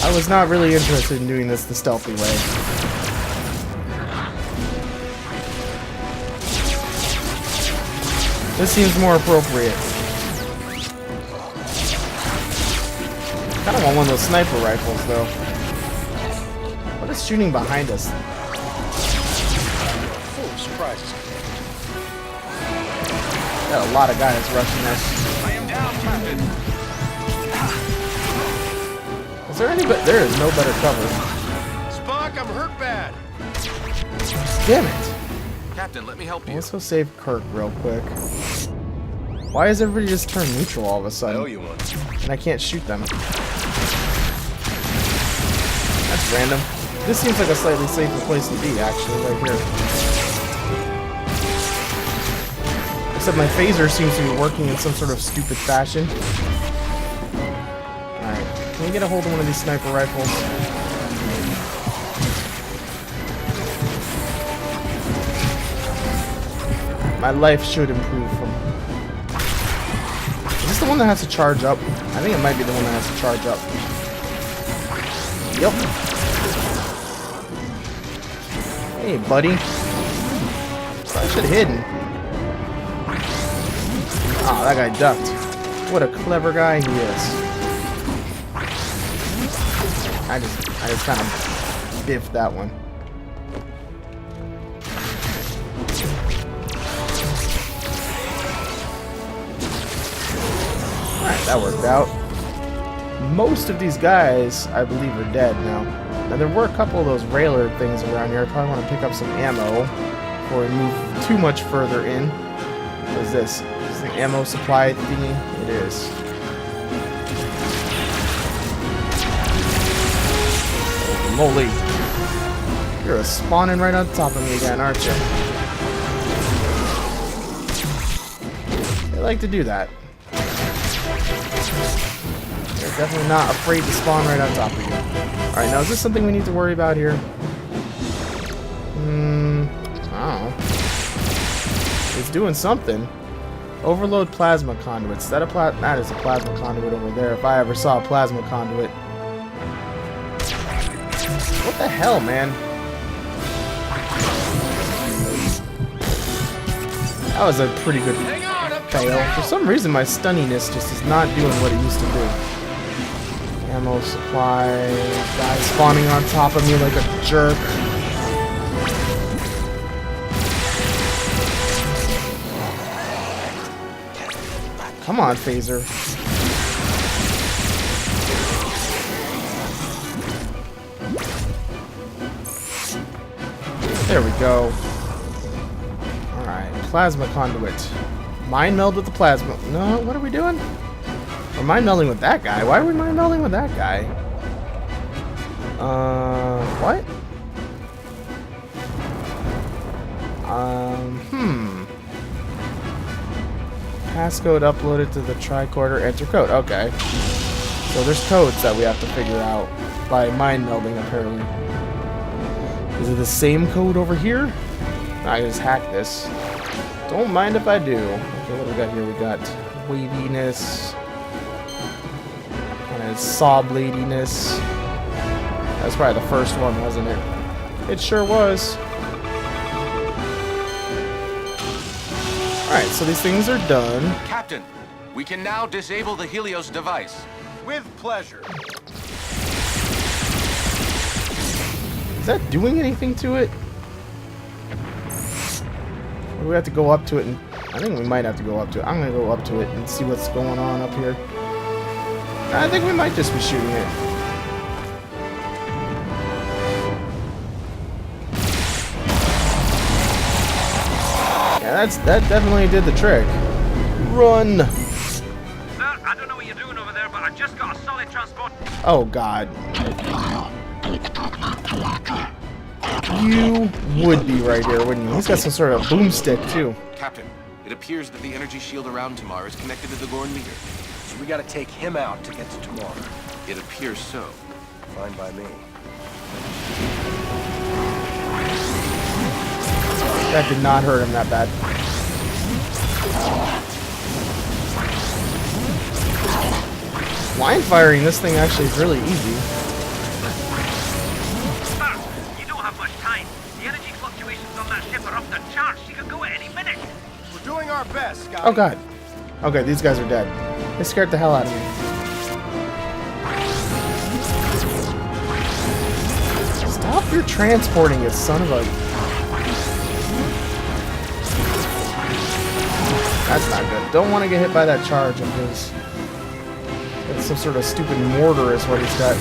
I was not really interested in doing this the stealthy way. This seems more appropriate. Kind of want one of those sniper rifles, though. What is shooting behind us? Oh, surprises. Got a lot of guys rushing us. I am down, Captain. Is there any? There is no better cover. Spock, I'm hurt bad. Damn it! Captain, let me help you. Let's go save Kirk real quick. Why is everybody just turned neutral all of a I sudden? owe you one. And I can't shoot them. That's random. This seems like a slightly safer place to be, actually, right here. Except my phaser seems to be working in some sort of stupid fashion. Alright, can we get a hold of one of these sniper rifles? My life should improve from... Is this the one that has to charge up? I think it might be the one that has to charge up. Yep. Hey, buddy. I should have hidden. Oh, that guy ducked. What a clever guy he is. I just kind of biffed that one. Alright, that worked out. Most of these guys, I believe, are dead now. Now, there were a couple of those railer things around here. I probably want to pick up some ammo before we move too much further in. What is this? Is this the ammo supply thingy? It is. Holy moly. You're spawning right on top of me again, aren't you? They like to do that. They're definitely not afraid to spawn right on top of you. Alright, now is this something we need to worry about here? I don't know. It's doing something. Overload plasma conduits. That is a plasma conduit over there, if I ever saw a plasma conduit. What the hell, man? That was a pretty good fail. For some reason, my stunniness just is not doing what it used to do. Ammo supply. Guy spawning on top of me like a jerk. Come on, phaser. There we go. Alright, plasma conduit. Mind meld with the plasma. No, what are we doing? We're mind melding with that guy. Why are we mind melding with that guy? What? Passcode uploaded to the tricorder. Enter code. Okay. So there's codes that we have to figure out by mind melding, apparently. Is it the same code over here? I just hacked this. Don't mind if I do. Okay, what do we got here? We got waviness. And saw bladiness. That's probably the first one, wasn't it? It sure was. Alright, so these things are done. Captain, we can now disable the Helios device. With pleasure. Is that doing anything to it? Or do we have to go up to it? And I think we might have to go up to it. I'm going to go up to it and see what's going on up here. I think we might just be shooting it. Yeah, that definitely did the trick. Run! Sir, I don't know what you're doing over there, but I just got a solid transport. Oh, God. You would be right here, wouldn't you? He's got some sort of boomstick, too. Captain, it appears that the energy shield around Tamar is connected to the Gorn meter. So we gotta take him out to get to tomorrow. It appears so. Fine by me. That did not hurt him that bad. Line firing this thing actually is really easy. our best, Scotty. Oh god. Okay, these guys are dead. They scared the hell out of me. Stop your transporting, you son of a... That's not good. Don't want to get hit by that charge of his. It's some sort of stupid mortar is what he's got.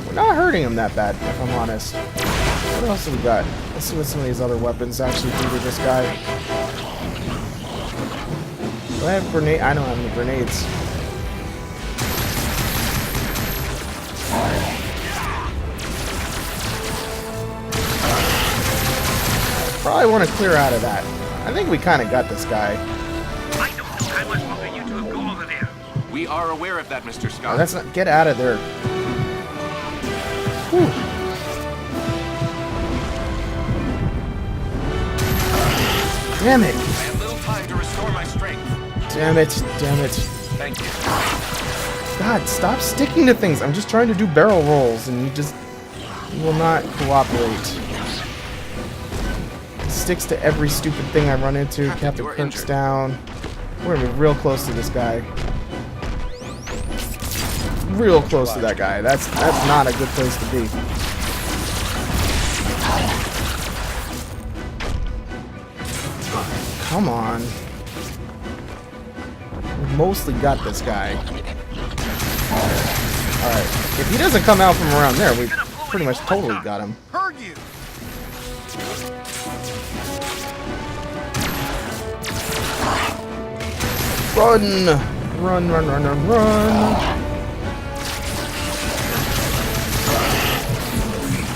We're not hurting him that bad, if I'm honest. What else have we got? Let's see what some of these other weapons actually do to this guy. Do I have grenade? I don't have any grenades. Probably want to clear out of that. I think we kind of got this guy. I don't know how much longer you two have got over there. We are aware of that, Mr. Scott. Oh, that's not. Get out of there. Whew. Damn it. I have little time to restore my strength. Damn it. Damn it. Thank you. God, stop sticking to things. I'm just trying to do barrel rolls and you will not cooperate. Sticks to every stupid thing I run into. Captain you're Kirk's injured. down. We're gonna be real close to this guy. Real close to that guy. That's not a good place to be. Come on. We mostly got this guy. Alright. If he doesn't come out from around there, we pretty much totally got him. Heard you. Run! Run, run, run, run, run!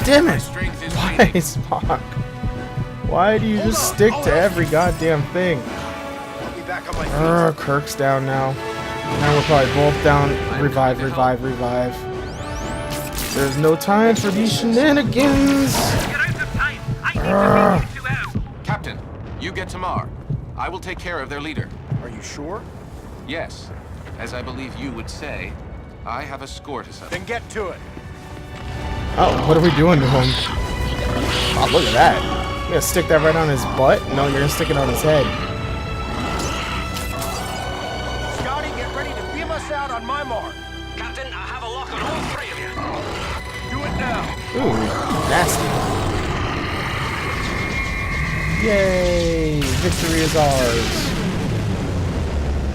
Damn it! Strength is Why, waning. Spock? Why do you just stick to every goddamn thing? I'll be back on my feet. Kirk's down now. Now we're probably both down. Revive, revive, revive. There's no time for these shenanigans! You're out of time. I need to bring you two out. Captain, you get Tamar. I will take care of their leader. Are you sure? Yes, as I believe you would say, I have a score to settle. Then get to it. Oh, what are we doing to him? Oh, look at that. You gonna stick that right on his butt? No, you're gonna stick it on his head. Scotty, get ready to beam us out on my mark. Captain, I have a lock on all three of you. Do it now. Ooh, nasty. Yay! Victory is ours.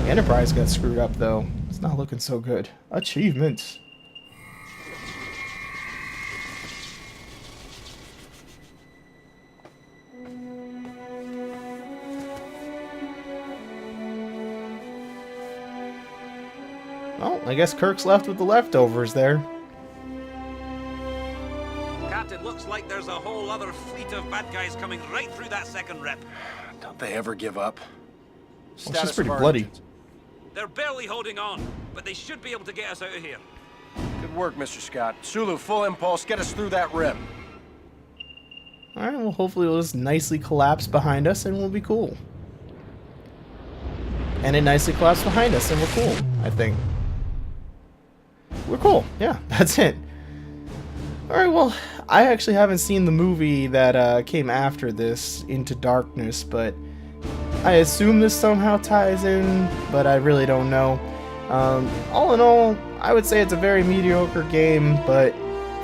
The Enterprise got screwed up, though. It's not looking so good. Achievements. Well, I guess Kirk's left with the leftovers there. Captain, looks like there's a whole other fleet of bad guys coming right through that second rip. Don't they ever give up? Well, she's pretty of our bloody. engines. They're barely holding on, but they should be able to get us out of here. Good work, Mr. Scott. Sulu, full impulse. Get us through that rip. Alright, well, hopefully it'll just nicely collapse behind us and we'll be cool. And it nicely collapsed behind us and we're cool, I think. We're cool. Yeah, that's it. Alright, well, I actually haven't seen the movie that came after this, Into Darkness, but I assume this somehow ties in, but I really don't know. All in all, I would say it's a very mediocre game, but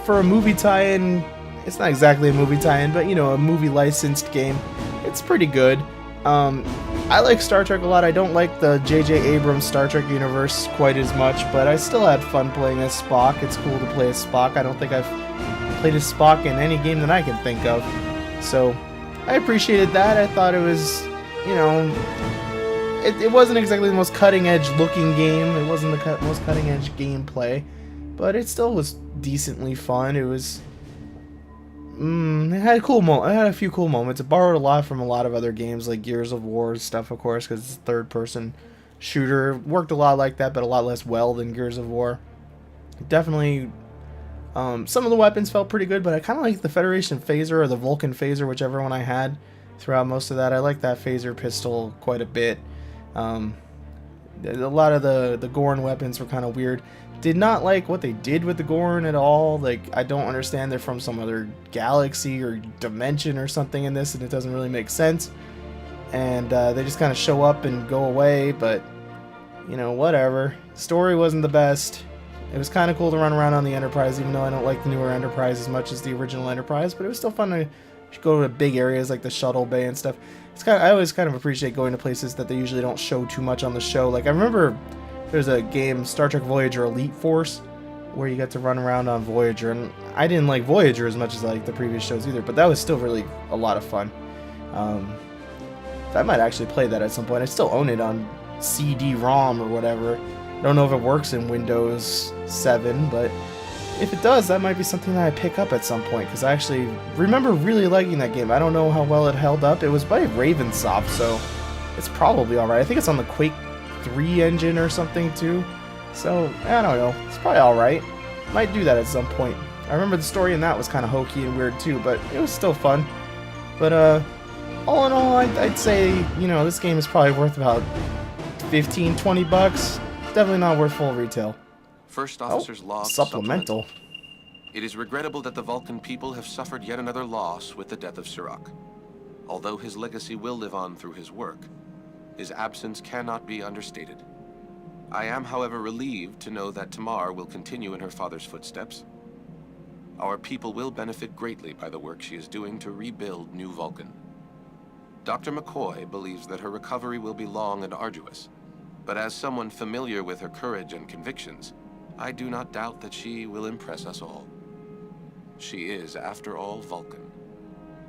for a movie tie-in, it's not exactly a movie tie-in, but you know, a movie licensed game, it's pretty good. I like Star Trek a lot. I don't like the J.J. Abrams Star Trek universe quite as much, but I still had fun playing as Spock. It's cool to play as Spock. I don't think I've played as Spock in any game that I can think of. So, I appreciated that. I thought it was, you know, it wasn't exactly the most cutting-edge looking game. It wasn't the most cutting-edge gameplay, but it still was decently fun. It was... it had a few cool moments. It borrowed a lot from a lot of other games like Gears of War stuff, of course, because it's a third-person shooter. It worked a lot like that, but a lot less well than Gears of War. Definitely, some of the weapons felt pretty good, but I kind of like the Federation Phaser or the Vulcan Phaser, whichever one I had throughout most of that. I like that Phaser pistol quite a bit. A lot of the Gorn weapons were kind of weird. Did not like what they did with the Gorn at all. Like, I don't understand, they're from some other galaxy or dimension or something in this, and it doesn't really make sense. and they just kind of show up and go away, but, you know, whatever. Story wasn't the best. It was kind of cool to run around on the Enterprise, even though I don't like the newer Enterprise as much as the original Enterprise, but it was still fun to go to big areas like the shuttle bay and stuff. I always kind of appreciate going to places that they usually don't show too much on the show. Like, I remember there's a game, Star Trek Voyager Elite Force, where you got to run around on Voyager, and I didn't like Voyager as much as I like the previous shows either, but that was still really a lot of fun. I might actually play that at some point. I still own it on CD-ROM or whatever. I don't know if it works in Windows 7, but if it does, that might be something that I pick up at some point, because I actually remember really liking that game. I don't know how well it held up. It was by Ravensoft, so it's probably alright. I think it's on the Quake 3 engine or something too. So, I don't know. It's probably alright. Might do that at some point. I remember the story in that was kind of hokey and weird too, but it was still fun. But, all in all, I'd say, you know, this game is probably worth about 15, 20 bucks. Definitely not worth full retail. First Officer's Log Supplemental. It is regrettable that the Vulcan people have suffered yet another loss with the death of Sirach. Although his legacy will live on through his work, his absence cannot be understated. I am, however, relieved to know that Tamar will continue in her father's footsteps. Our people will benefit greatly by the work she is doing to rebuild New Vulcan. Dr. McCoy believes that her recovery will be long and arduous, but as someone familiar with her courage and convictions, I do not doubt that she will impress us all. She is, after all, Vulcan.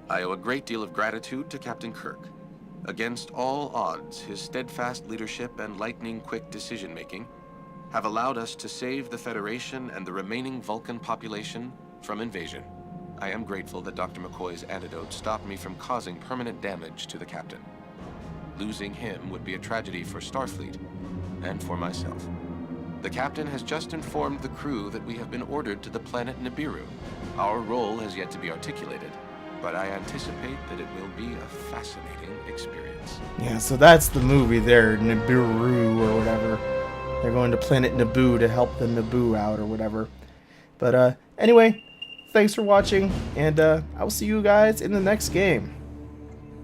I owe a great deal of gratitude to Captain Kirk. Against all odds, his steadfast leadership and lightning-quick decision-making have allowed us to save the Federation and the remaining Vulcan population from invasion. I am grateful that Dr. McCoy's antidote stopped me from causing permanent damage to the Captain. Losing him would be a tragedy for Starfleet and for myself. The Captain has just informed the crew that we have been ordered to the planet Nibiru. Our role has yet to be articulated, but I anticipate that it will be a fascinating experience. Yeah, so that's the movie there, Nibiru or whatever. They're going to planet Naboo to help the Naboo out or whatever. But anyway, thanks for watching, and I will see you guys in the next game.